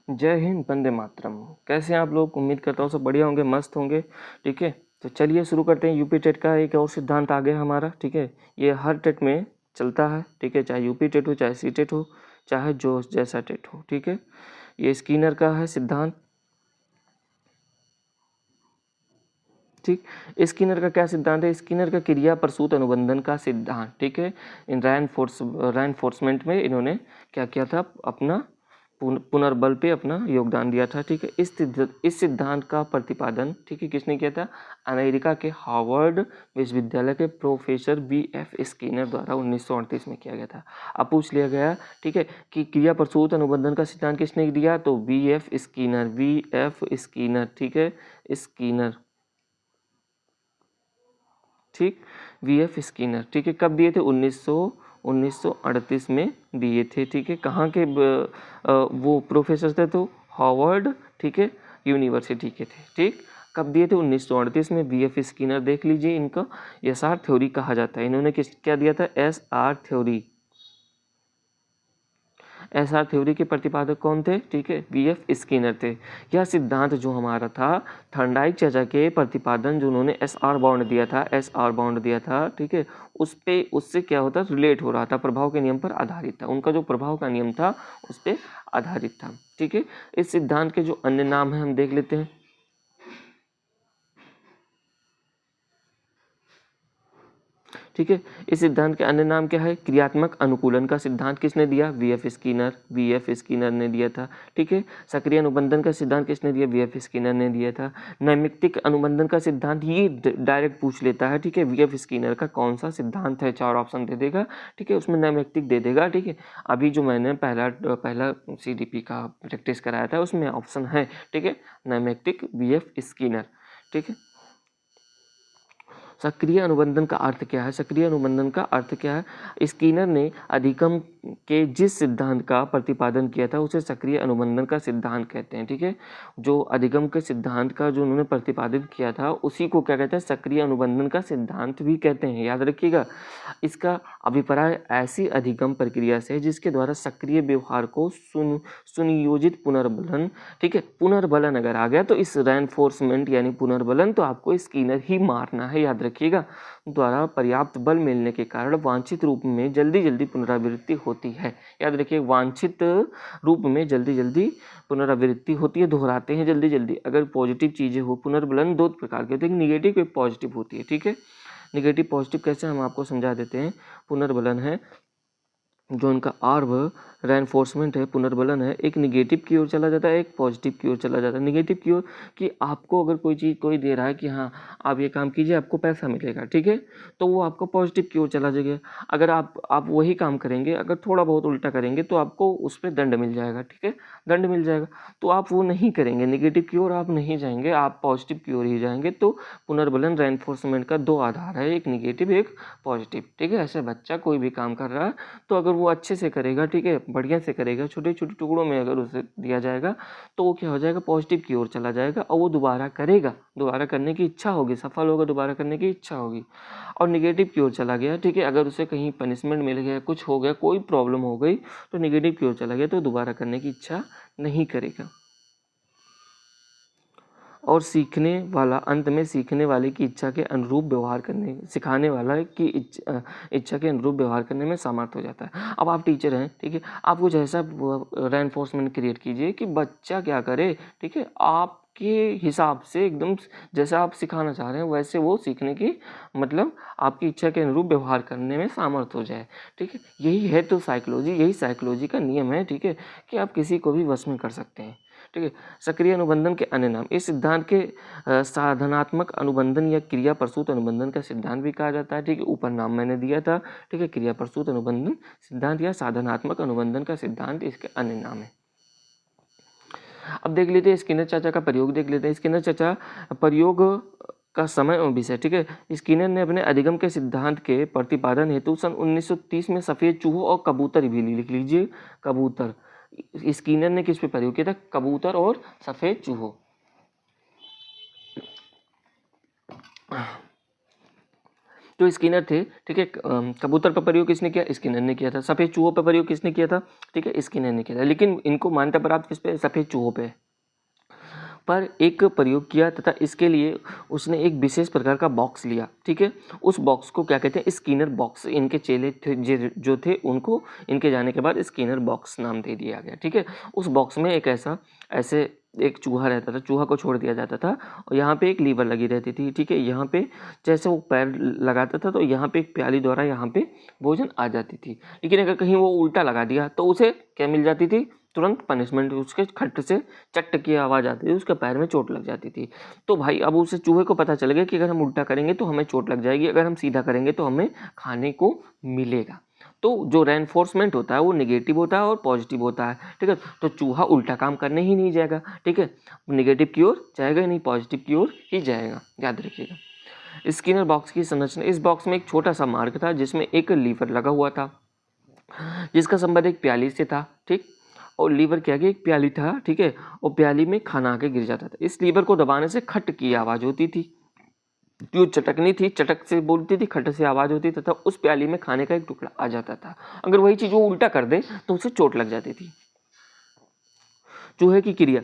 जय हिंद, वंदे मातरम। कैसे हैं आप लोग? उम्मीद करता हूँ सब बढ़िया होंगे, मस्त होंगे। ठीक है, तो चलिए शुरू करते हैं। यूपी टेट का एक और सिद्धांत आ गया हमारा। ठीक है, ये हर टेट में चलता है। ठीक है, चाहे यूपी टेट हो, चाहे सी टेट हो, चाहे जो जैसा टेट हो। ठीक है, ये स्किनर का है सिद्धांत। ठीक, स्किनर का क्या सिद्धांत है? स्किनर का क्रिया प्रसूत अनुबंधन का सिद्धांत। ठीक है, इन रेनफोर्समेंट में इन्होंने क्या किया था? अपना पुनर्बल पे अपना योगदान दिया था। ठीक है, इस सिद्धांत का प्रतिपादन, ठीक है, किसने किया था? अमेरिका के हार्वर्ड विश्वविद्यालय के प्रोफेसर B.F. स्किनर द्वारा 1938 में किया गया था। अब पूछ लिया गया, ठीक है, कि क्रिया प्रसूत अनुबंधन का सिद्धांत किसने दिया? तो B.F. स्किनर। ठीक है, स्किनर। ठीक, V.F. स्किनर। ठीक है, कब दिए थे? 1938 में दिए थे। ठीक है, कहाँ के वो प्रोफेसर थे? तो हार्वर्ड, ठीक है, यूनिवर्सिटी के थे। ठीक, कब दिए थे? 1938 में। V.F. स्किनर देख लीजिए, इनका SR थ्योरी कहा जाता है। इन्होंने क्या दिया था? SR theory. SR थ्योरी के प्रतिपादक कौन थे? ठीक है, V.F. स्किनर थे। यह सिद्धांत जो हमारा था, थर्नडाइक चाचा के प्रतिपादन जो उन्होंने SR बॉन्ड दिया था, ठीक है, उससे क्या होता? रिलेट हो रहा था, प्रभाव के नियम पर आधारित था। उनका जो प्रभाव का नियम था उस पर आधारित था। ठीक है, इस सिद्धांत के जो अन्य नाम है हम देख लेते हैं। ठीक है, इस सिद्धांत के अन्य नाम क्या है? क्रियात्मक अनुकूलन का सिद्धांत किसने दिया? V.F. स्किनर ने दिया था। ठीक है, सक्रिय अनुबंधन का सिद्धांत किसने दिया? V.F. स्किनर ने दिया था। नैमित्तिक अनुबंधन का सिद्धांत ये डायरेक्ट पूछ लेता है। ठीक है, V.F. स्किनर का कौन सा सिद्धांत है? 4 ऑप्शन दे देगा। ठीक है, उसमें नैमित्तिक दे देगा। ठीक है, अभी जो मैंने पहला CDP का प्रैक्टिस कराया था उसमें ऑप्शन है। ठीक है, नैमित्तिक, V.F. स्किनर। ठीक है, सक्रिय अनुबंधन का अर्थ क्या है? सक्रिय अनुबंधन का अर्थ क्या है? स्किनर ने अधिगम के जिस सिद्धांत का प्रतिपादन किया था उसे सक्रिय अनुबंधन का सिद्धांत कहते हैं। ठीक है, जो अधिगम के सिद्धांत का जो उन्होंने प्रतिपादित किया था उसी को क्या कहते हैं? सक्रिय अनुबंधन का सिद्धांत भी कहते हैं। याद रखिएगा, इसका अभिप्राय ऐसी अधिगम प्रक्रिया से जिसके द्वारा सक्रिय व्यवहार को सुनियोजित पुनर्बलन, ठीक है, पुनर्बलन अगर आ गया तो इस रेनफोर्समेंट यानी पुनर्बलन तो आपको स्किनर ही मारना है, याद रखिएगा, द्वारा पर्याप्त बल मिलने के कारण वांछित रूप में जल्दी जल्दी पुनरावृत्ति होती है। याद रखिए, वांछित रूप में जल्दी जल्दी पुनरावृत्ति होती है, दोहराते हैं जल्दी जल्दी। अगर पॉजिटिव चीजें हो, पुनर्बलन दो प्रकार के होते हैं, एक निगेटिव एक पॉजिटिव होती है। ठीक है, निगेटिव पॉजिटिव कैसे हम आपको समझा देते हैं। पुनर्बलन है जो इनका आर्व रेनफोर्समेंट है, पुनर्बलन है, एक निगेटिव की ओर चला जाता है, एक पॉजिटिव की ओर चला जाता है। निगेटिव की ओर कि आपको अगर कोई चीज़ कोई दे रहा है कि हाँ आप ये काम कीजिए आपको पैसा मिलेगा, ठीक है, तो वो आपको पॉजिटिव की ओर चला जाएगा। अगर आप वही काम करेंगे, अगर थोड़ा बहुत उल्टा करेंगे तो आपको उस पर दंड मिल जाएगा। ठीक है, दंड मिल जाएगा, तो आप वो नहीं करेंगे, निगेटिव की ओर आप नहीं जाएंगे, आप पॉजिटिव की ओर ही जाएंगे। तो पुनर्बलन रेनफोर्समेंट का 2 आधार है, एक निगेटिव एक पॉजिटिव। ठीक है, ऐसे बच्चा कोई भी काम कर रहा है तो अगर वो अच्छे से करेगा, ठीक है, बढ़िया से करेगा, छोटे छोटे टुकड़ों में अगर उसे दिया जाएगा तो वो क्या हो जाएगा? पॉजिटिव की ओर चला जाएगा और वो दोबारा करेगा, दोबारा करने की इच्छा होगी, सफल होगा, दोबारा करने की इच्छा होगी। और निगेटिव की ओर चला गया, ठीक है, अगर उसे कहीं पनिशमेंट मिल गया, कुछ हो गया, कोई प्रॉब्लम हो गई तो निगेटिव की ओर चला गया तो दोबारा करने की इच्छा नहीं करेगा। और सीखने वाला अंत में सीखने वाले की इच्छा के अनुरूप व्यवहार करने, सिखाने वाला की इच्छा के अनुरूप व्यवहार करने में समर्थ हो जाता है। अब आप टीचर हैं, ठीक है, आप कुछ ऐसा रेनफोर्समेंट क्रिएट कीजिए कि बच्चा क्या करे, ठीक है, आपके हिसाब से एकदम जैसा आप सिखाना चाह रहे हैं वैसे वो सीखने की, मतलब आपकी इच्छा के अनुरूप व्यवहार करने में सामर्थ हो जाए। ठीक है, यही है तो साइकोलॉजी, यही साइकोलॉजी का नियम है। ठीक है, कि आप किसी को भी वश में कर सकते हैं। ठीक है, सक्रिय अनुबंधन के अन्य नाम, इस सिद्धांत के साधनात्मक अनुबंधन या क्रिया प्रसूत अनुबंधन का सिद्धांत भी कहा जाता है। ठीक है, ऊपर नाम मैंने दिया था। ठीक है, क्रिया प्रसूत अनुबंधन सिद्धांत या साधनात्मक अनुबंधन का सिद्धांत इसके अन्य नाम है। अब देख लेते हैं स्किनर चाचा का प्रयोग, देख लेते हैं स्किनर चाचा प्रयोग का समय और विषय। ठीक है, स्किनर ने अपने अधिगम के सिद्धांत के प्रतिपादन हेतु सन 1930 में सफेद चूहों और कबूतर भी लिख लीजिए, कबूतर। स्किनर ने किस पे प्रयोग किया था? कबूतर और सफेद चूहों। जो स्किनर थे, ठीक है, कबूतर पर प्रयोग किसने किया? स्किनर ने किया था। सफ़ेद चूहों पर प्रयोग किसने किया था? ठीक है, स्किनर ने किया था। लेकिन इनको मान्यता प्राप्त किस पे? सफ़ेद चूहों पे पर एक प्रयोग किया तथा इसके लिए उसने एक विशेष प्रकार का बॉक्स लिया, ठीक है। उस बॉक्स को क्या कहते हैं? Skinner box. इनके चेले थे जो थे उनको इनके जाने के बाद स्किनर बॉक्स नाम दे दिया गया, ठीक है। उस बॉक्स में एक ऐसे एक चूहा रहता था, चूहा को छोड़ दिया जाता था और यहाँ पे एक लीवर लगी रहती थी, ठीक है। यहाँ पे जैसे वो पैर लगाता था तो यहाँ पे एक प्याली द्वारा यहाँ पे भोजन आ जाती थी। लेकिन अगर कहीं वो उल्टा लगा दिया तो उसे क्या मिल जाती थी? तुरंत पनिशमेंट। उसके खट से चट की आवाज़ आती थी, उसके पैर में चोट लग जाती थी। तो भाई अब उसे चूहे को पता चल गया कि अगर हम उल्टा करेंगे तो हमें चोट लग जाएगी, अगर हम सीधा करेंगे तो हमें खाने को मिलेगा। तो जो रेनफोर्समेंट होता है वो नेगेटिव होता है और पॉजिटिव होता है, ठीक है। तो चूहा उल्टा काम करने ही नहीं जाएगा, ठीक है, नेगेटिव की ओर जाएगा ही नहीं, पॉजिटिव की ओर ही जाएगा, याद रखिएगा। स्किनर बॉक्स की संरचना, इस बॉक्स में एक छोटा सा मार्ग था जिसमें एक लीवर लगा हुआ था जिसका संबंध एक प्याली से था, ठीक। और लीवर क्या कि एक प्याली था, ठीक है, और प्याली में खाना आके गिर जाता था। इस लीवर को दबाने से खट की आवाज़ होती थी, जो चटकनी थी चटक से बोलती थी, खट से आवाज़ होती तथा उस प्याली में खाने का एक टुकड़ा आ जाता था। अगर वही चीज़ वो उल्टा कर दे तो उसे चोट लग जाती थी। चूहे की क्रिया,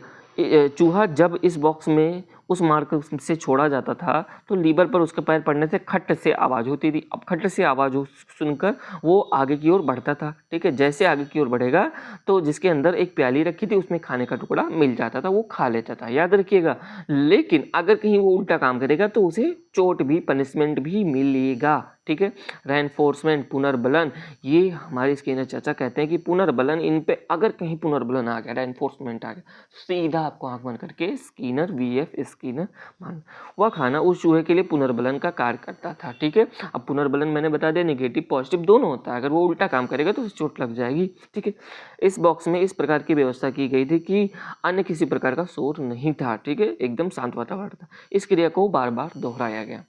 चूहा जब इस बॉक्स में उस मार्ग से छोड़ा जाता था तो लीवर पर उसके पैर पड़ने से खट से आवाज़ होती थी। अब खट से आवाज़ सुनकर वो आगे की ओर बढ़ता था, ठीक है। जैसे आगे की ओर बढ़ेगा तो जिसके अंदर एक प्याली रखी थी उसमें खाने का टुकड़ा मिल जाता था, वो खा लेता था, याद रखिएगा। लेकिन अगर कहीं वो उल्टा काम करेगा तो उसे चोट भी, पनिशमेंट भी मिलेगा, ठीक है। रेनफोर्समेंट, पुनर्बलन, ये हमारे स्किनर चाचा कहते हैं कि पुनर्बलन, इन पे अगर कहीं पुनर्बलन आ गया, रेनफोर्समेंट आ गया, सीधा आपको आंख बंद करके स्किनर, वीएफ स्किनर मान, वह खाना उस चूहे के लिए पुनर्बलन का कार्य करता था, ठीक है। अब पुनर्बलन मैंने बता दिया नेगेटिव पॉजिटिव दोनों होता है, अगर वो उल्टा काम करेगा तो उसे चोट लग जाएगी, ठीक है। इस बॉक्स में इस प्रकार की व्यवस्था की गई थी कि अन्य किसी प्रकार का शोर नहीं था, ठीक है, एकदम शांत वातावरण था। इस क्रिया को बार बार दोहराया गया।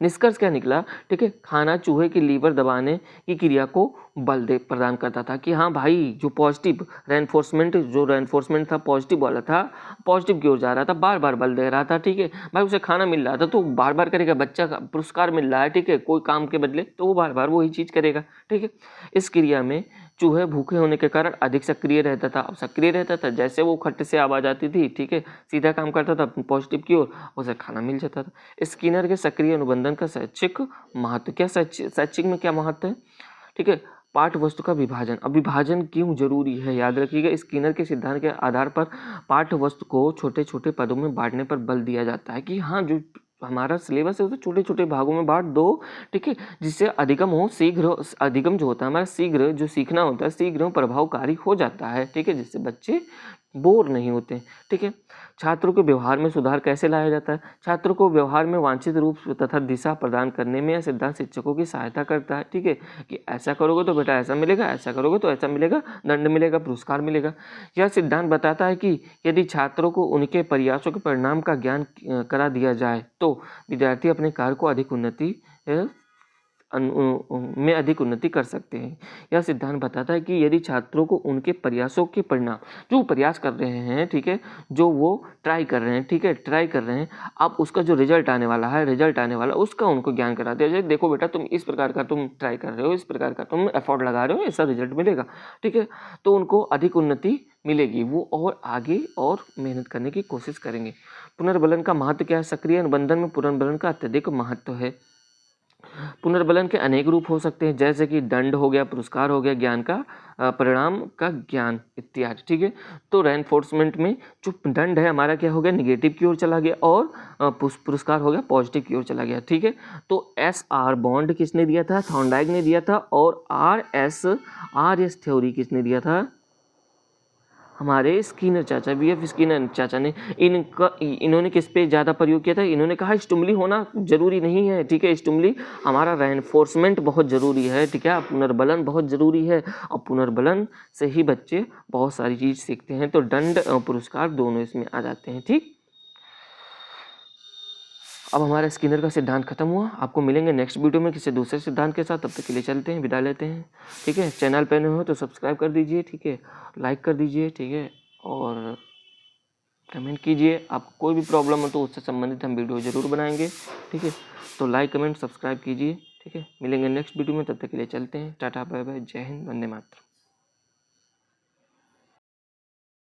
निष्कर्ष क्या निकला? ठीक है, खाना चूहे की लीवर दबाने की क्रिया को बल दे प्रदान करता था कि हाँ भाई, जो पॉजिटिव रेनफोर्समेंट था, पॉजिटिव वाला था, पॉजिटिव की ओर जा रहा था, बार बार बल दे रहा था, ठीक है भाई। उसे खाना मिल रहा था तो बार बार करेगा, बच्चा का पुरस्कार मिल रहा है, ठीक है, कोई काम के बदले, तो वो बार बार वही चीज़ करेगा, ठीक है। इस क्रिया में चूहे भूखे होने के कारण अधिक सक्रिय रहता था। अब सक्रिय रहता था, जैसे वो खट्ट से आवाज़ आती थी, ठीक है, सीधा काम करता था पॉजिटिव की ओर, उसे खाना मिल जाता था। स्किनर के सक्रिय अनुबंधन का शैक्षिक महत्व, क्या शैक्षिक में क्या महत्व है? ठीक है, पाठ वस्तु का विभाजन। अब विभाजन क्यों जरूरी है, याद रखिएगा। स्किनर के सिद्धांत के आधार पर पाठ वस्तु को छोटे छोटे पदों में बांटने पर बल दिया जाता है कि हाँ, जो हमारा सिलेबस है उसे छोटे छोटे भागों में बांट दो, ठीक है, जिससे अधिगम हो, शीघ्र अधिगम जो होता है हमारा, शीघ्र जो सीखना होता है शीघ्र प्रभावकारी हो जाता है, ठीक है, जिससे बच्चे बोर नहीं होते, ठीक है। छात्रों के व्यवहार में सुधार कैसे लाया जाता है? छात्रों को व्यवहार में वांछित रूप तथा दिशा प्रदान करने में यह सिद्धांत शिक्षकों की सहायता करता है, ठीक है, कि ऐसा करोगे तो बेटा ऐसा मिलेगा, ऐसा करोगे तो ऐसा मिलेगा, दंड मिलेगा, पुरस्कार मिलेगा। यह सिद्धांत बताता है कि यदि छात्रों को उनके प्रयासों के परिणाम का ज्ञान करा दिया जाए तो विद्यार्थी अपने कार्य को अधिक अधिक उन्नति कर सकते हैं। यह सिद्धांत बताता है कि यदि छात्रों को उनके प्रयासों के परिणाम, जो प्रयास कर रहे हैं, ठीक है, जो वो ट्राई कर रहे हैं, ठीक है, ट्राई कर रहे हैं, अब उसका जो रिजल्ट आने वाला है, उसका उनको ज्ञान करा दिया जाए। देखो बेटा, तुम इस प्रकार का तुम ट्राई कर रहे हो, इस प्रकार का तुम एफर्ट लगा रहे हो, ऐसा रिजल्ट मिलेगा, ठीक है, तो उनको अधिक उन्नति मिलेगी, वो और आगे और मेहनत करने की कोशिश करेंगे। पुनर्बलन का महत्व क्या है? सक्रिय अनुबंधन में पुनर्बलन का अत्यधिक महत्व है। पुनर्बलन के अनेक रूप हो सकते हैं, जैसे कि दंड हो गया, पुरस्कार हो गया, ज्ञान का परिणाम का ज्ञान इत्यादि, ठीक है। तो रेनफोर्समेंट में जो दंड है हमारा क्या हो गया, निगेटिव की ओर चला गया, और पुरस्कार हो गया, पॉजिटिव की ओर चला गया, ठीक है। तो SR बॉन्ड किसने दिया था? थॉर्नडाइक ने दिया था। और RS थ्योरी किसने दिया था? हमारे स्किनर चाचा, VF स्किनर चाचा ने। इन्होंने किस पे ज़्यादा प्रयोग किया था? इन्होंने कहा स्टिमुली होना जरूरी नहीं है, ठीक है, स्टिमुली हमारा रेनफोर्समेंट बहुत ज़रूरी है, ठीक है, पुनर्बलन बहुत ज़रूरी है, और पुनर्बलन से ही बच्चे बहुत सारी चीज़ सीखते हैं। तो दंड पुरस्कार दोनों इसमें आ जाते हैं, ठीक। अब हमारा स्किनर का सिद्धांत खत्म हुआ। आपको मिलेंगे नेक्स्ट वीडियो में किसी दूसरे सिद्धांत के साथ। तब तक के लिए चलते हैं, विदा लेते हैं, ठीक है। चैनल पे नए हो तो सब्सक्राइब कर दीजिए, ठीक है, लाइक कर दीजिए, ठीक है, और कमेंट कीजिए। आपको कोई भी प्रॉब्लम हो तो उससे संबंधित हम वीडियो ज़रूर बनाएंगे, ठीक है। तो लाइक कमेंट सब्सक्राइब कीजिए, ठीक है। मिलेंगे नेक्स्ट वीडियो में, तब तक के लिए चलते हैं, टाटा बाय बाय, जय हिंद, वंदे मातरम।